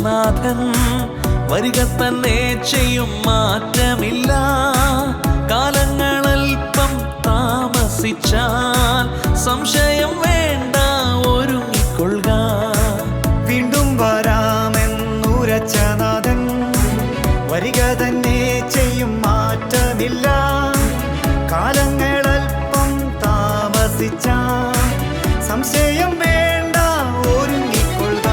നാഥൻ വരിക തന്നെ ചെയ്യും, മാറ്റമില്ല. കാലങ്ങളൽപ്പം താമസിച്ചാൽ സംശയം വേണ്ട, ഒരുങ്ങിക്കൊള്ളുക. വീണ്ടും വരാമെന്നുരച്ച നാഥൻ വരിക തന്നെ ചെയ്യും, മാറ്റമില്ല. കാലങ്ങളൽപ്പം താമസിച്ചാൽ സംശയം വേണ്ട, ഒരുങ്ങിക്കൊള്ളുക.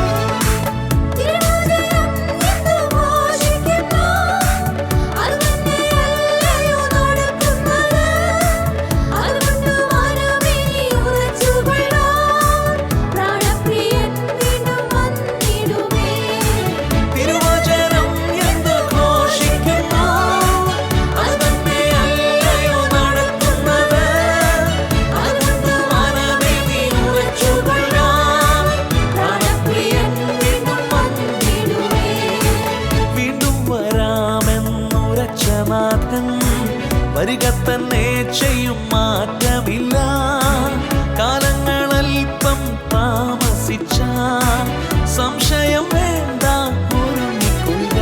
വരിക തന്നെ ചെയ്യും, മാറ്റമില്ല. കാലങ്ങളൽപ്പം താമസിച്ചാൽ സംശയം വേണ്ട, ഒരുങ്ങിക്കൊള്ളുക.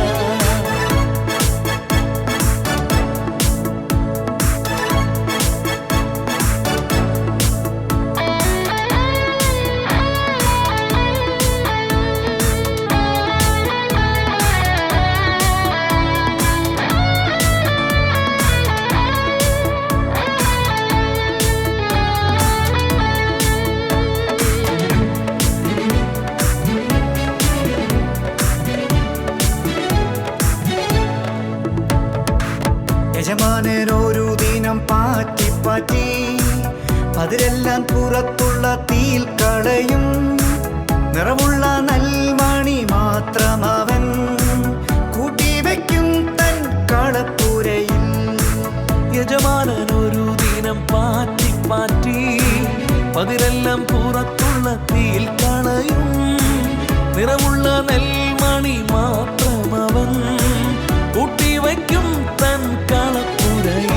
യജമാനൊരു ദിനം പാറ്റി പാറ്റി അതിരെല്ലാം പുറത്തുള്ള തീയിൽ കളയും. നിറമുള്ള നെൽമണി മാത്രം അവൻ കൂട്ടിവെക്കും തൻ കളപ്പുരയിൽ. യജമാനൊരു ദിനം പാറ്റി പാറ്റി പതിരെല്ലാം പുറത്തുള്ള തീയിൽ കളയും. നിറമുള്ള നെൽമണി മാത്രം അവൻ കൂട്ടിവയ്ക്കും തൻ കളപ്പുരയിൽ.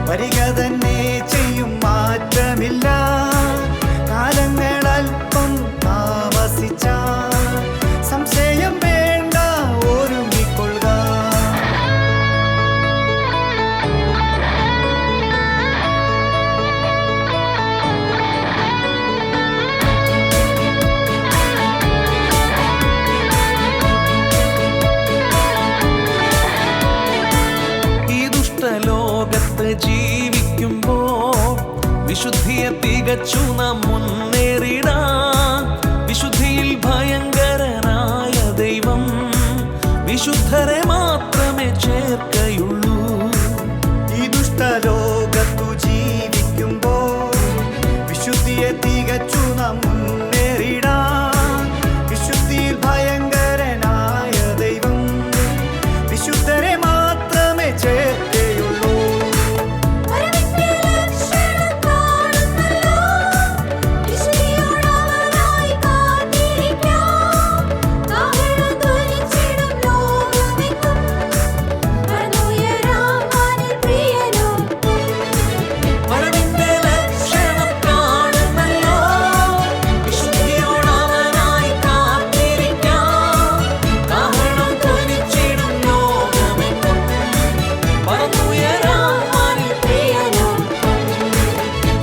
വരിക തന്നെ ചെയ്യും, മാറ്റമില്ല. കാലങ്ങളൽപ്പം താമസിച്ചാൽ സംശയം വേണ്ട, ഒരുങ്ങിക്കൊള്ളുക. ലോകത്ത് ജീവിക്കുമ്പോൾ വിശുദ്ധിയെ തികച്ചു നാം മുന്നേറിടാം. വിശുദ്ധിയിൽ ഭയങ്കരനായ ദൈവം വിശുദ്ധരെ മാത്രമേ ചേർക്കയുള്ളൂ. ഈ ദുഷ്ടലോകത്തു ജീവിക്കുമ്പോൾ വിശുദ്ധിയെ തികച്ചു നാം മുന്നേറിടാം. വിശുദ്ധിയിൽ ഭയങ്കരനായ ദൈവം വിശുദ്ധരെ മാത്രമേ ചേർക്കയുള്ളൂ.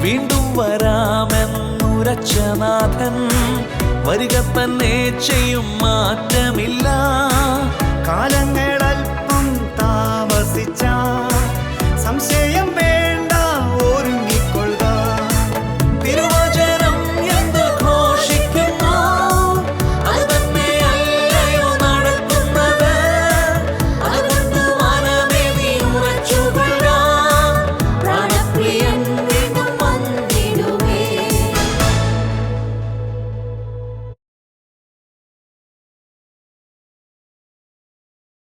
വീണ്ടും വരാമെന്നുരച്ച നാഥൻ വരിക തന്നെ ചെയ്യും, മാറ്റമില്ല. കാലങ്ങൾ